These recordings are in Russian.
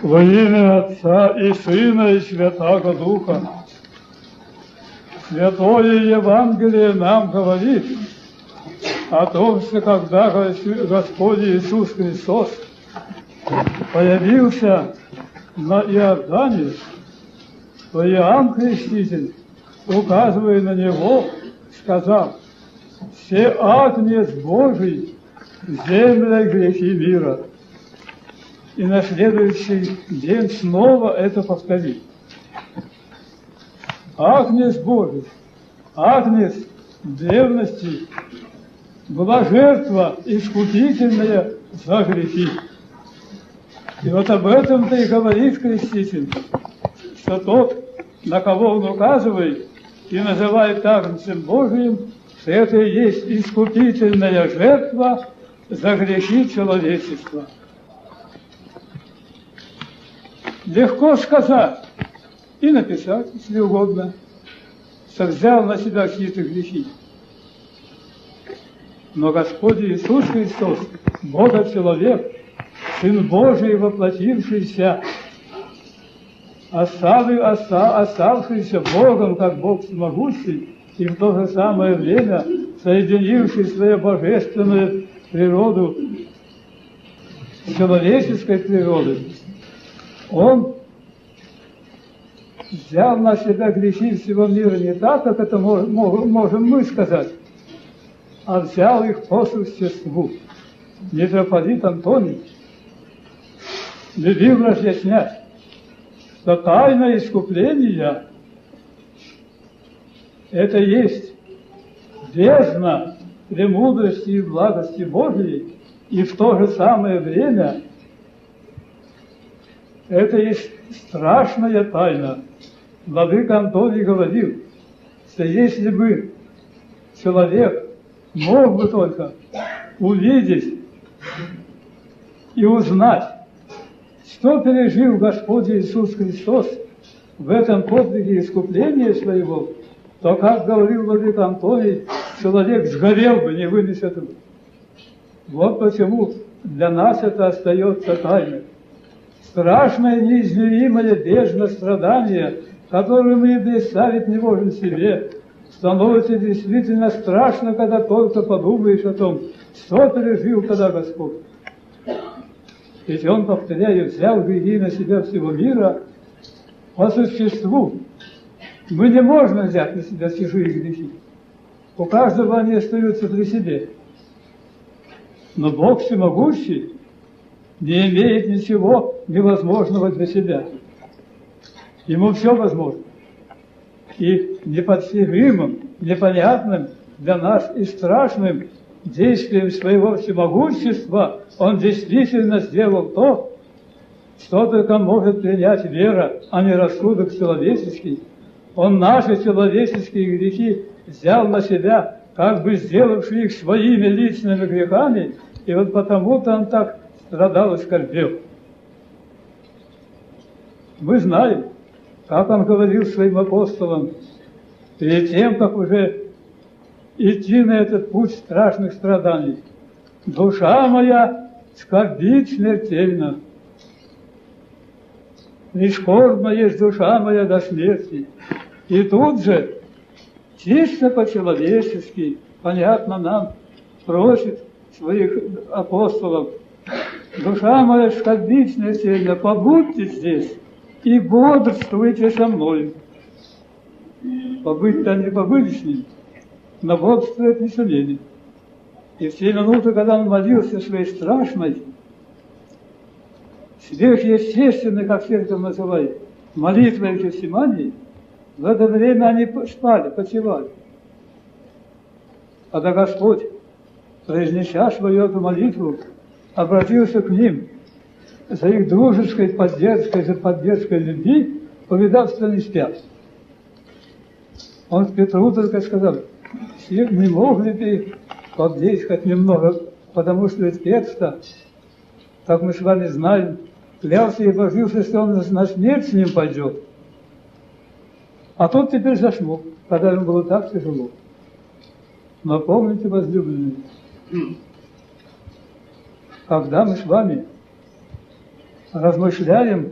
Во имя Отца и Сына и Святаго Духа. Святое Евангелие нам говорит о том, что когда Господь Иисус Христос появился на Иордане, то Иоанн Креститель, указывая на него, сказал: «Все Агнец Божий, земля грехи мира». И на следующий день снова это повторить. Агнец Божий, Агнец древности, была жертва искупительная за грехи. И вот об этом-то и говорит Креститель, что тот, на кого он указывает и называет Агнцем Божиим, что это и есть искупительная жертва за грехи человечества. Легко сказать и написать, если угодно, что взял на себя какие-то грехи. Но Господь Иисус Христос, Бога-человек, Сын Божий, воплотившийся, оставшийся Богом, как Бог всемогущий, и в то же самое время соединивший свою божественную природу с человеческой природой, Он взял на себя грехи всего мира не так, как это можем мы сказать, а взял их по существу. Митрополит Антоний любил разъяснять, что тайна искупления – это есть бездна премудрости и благости Божией, и в то же самое время это есть страшная тайна. Владыка Антоний говорил, что если бы человек мог бы только увидеть и узнать, что пережил Господь Иисус Христос в этом подвиге искупления своего, то, как говорил владыка Антоний, человек сгорел бы, не вынес этого. Вот почему для нас это остается тайной. Страшное, неизмеримое бездна страдания, которое мы и представить не можем себе, становится действительно страшно, когда только подумаешь о том, что пережил тогда Господь. Ведь Он, повторяю, взял грехи на себя всего мира по существу. Мы не можем взять на себя чужие грехи. У каждого они остаются при себе. Но Бог всемогущий не имеет ничего невозможного для себя. Ему все возможно. И непостижимым, непонятным для нас и страшным действием своего всемогущества Он действительно сделал то, что только может принять вера, а не рассудок человеческий. Он наши человеческие грехи взял на себя, как бы сделавши их своими личными грехами, и вот потому-то Он так страдал и скорбел. Мы знаем, как Он говорил своим апостолам, перед тем, как уже идти на этот путь страшных страданий: «Душа моя скорбит смертельно, и скорбна есть душа моя до смерти». И тут же, чисто по-человечески, понятно нам, просит своих апостолов: «Душа моя скорбит смертельно, побудьте здесь и бодрствуйте со мной». Побыть-то они побыли с ним, но бодрствовать не сумели. И в те минуты, когда он молился своей страшной, сверхъестественной, как церковь называет, молитвой в Гефсимании, в это время они спали, почивали. Когда Господь, произнеся свою эту молитву, обратился к ним за их дружеской поддержкой любви, увидав, что они спят. Он Петру только сказал: «Не мог ли ты поблечь хоть немного, потому что ведь Петр, как мы с вами знаем, клялся и божился, что он на смерть с ним пойдет. А тот теперь заснул, когда ему было так тяжело». Но помните, возлюбленные, когда мы с вами размышляем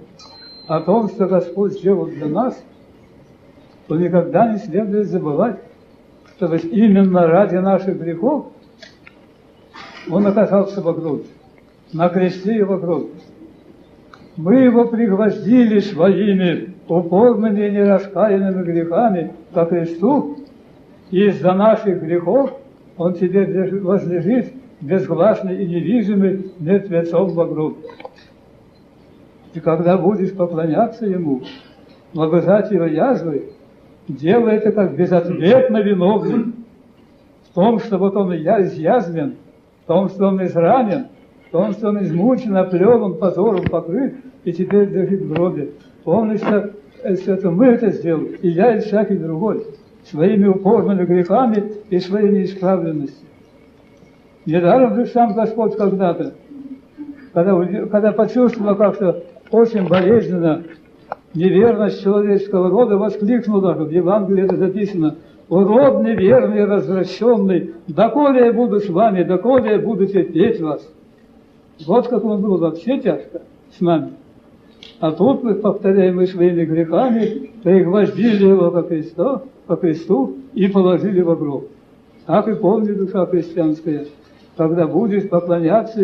о том, что Господь сделал для нас, то никогда не следует забывать, что именно ради наших грехов Он оказался во гробе, на кресте и во гробе. Мы Его пригвоздили своими упорными и нераскаянными грехами ко кресту, и из-за наших грехов Он теперь возлежит безгласный и невидимый мертвецом во гробе. И когда будешь поклоняться Ему, лобызать Его язвы, делай это как безответно виновный в том, что вот он изъязвлен, в том, что он изранен, в том, что он измучен, оплеван, позором покрыт, и теперь лежит в гробе. Полностью это мы это сделали, и я, и всякий другой, своими упорными грехами и своей неисправленностью. Недаром же сам Господь когда-то, когда почувствовал как-то очень болезненно неверность человеческого рода, воскликнул даже, в Евангелии это записано: «О род неверный и развращенный, доколе я буду с вами, доколе я буду терпеть вас». Вот как он был вообще тяжко с нами. А тут мы, повторяем, своими грехами пригвоздили его по кресту и положили во гроб. Так и помни, душа христианская, когда будешь поклоняться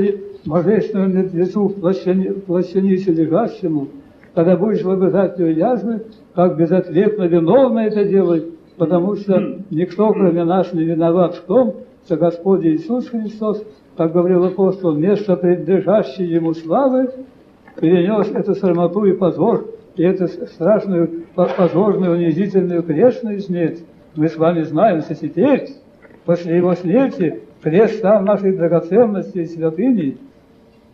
божественному мертвецу, плащанице лежащему, когда будешь лобызать его язвы, как безответно виновно это делай, потому что никто, кроме нас, не виноват в том, что Господь Иисус Христос, как говорил апостол, вместо предлежащей Ему славы, перенес эту срамоту и позор, и эту страшную, позорную, унизительную крестную смерть. Мы с вами знаем, что теперь, после Его смерти, крест стал нашей драгоценностью и святыней,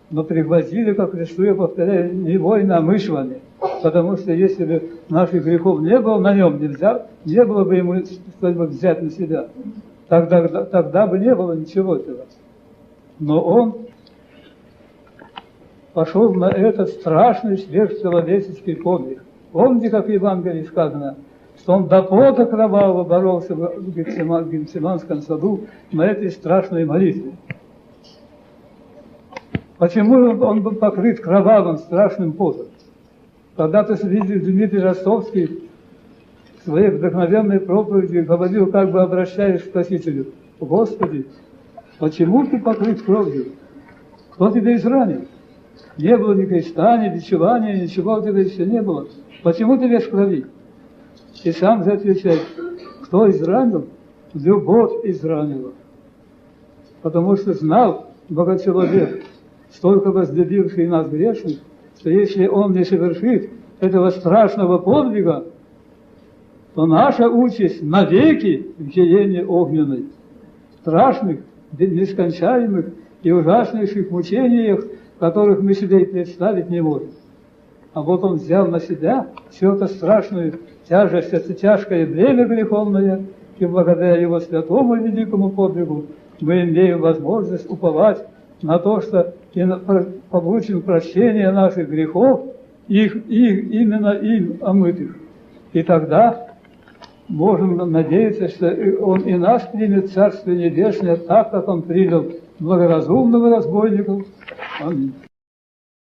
но пригвоздили ко кресту, я повторяю, не вольно-мышлами, потому что если бы наших грехов не было на нем, не было бы ему что-нибудь взять на себя, тогда бы не было ничего этого. Но он пошел на этот страшный сверхчеловеческий подвиг. Помните, как в Евангелии сказано, что он до пота кровавого боролся в Гефсиманском саду на этой страшной молитве. Почему он был покрыт кровавым, страшным потом? Когда-то Дмитрий Ростовский в своей вдохновенной проповеди говорил, как бы обращаясь к Спасителю: «Господи, почему ты покрыт кровью? Кто тебя изранил? Не было ни креста, ни бичевания, ничего у тебя еще не было. Почему ты весь в крови?» И сам же отвечает: кто изранил? Любовь изранила. Потому что знал Богочеловек, столько возлюбивший нас грешных, что если он не совершит этого страшного подвига, то наша участь навеки в гиене огненной, в страшных, нескончаемых и ужаснейших мучениях, которых мы себе и представить не можем. А вот он взял на себя всю эту страшную тяжесть, это тяжкое бремя греховное, и благодаря его святому и великому подвигу мы имеем возможность уповать на то, что получим прощение наших грехов, именно им омытых. И тогда можем надеяться, что Он и нас примет в Царствие Небесное так, как Он принял благоразумного разбойника. Аминь.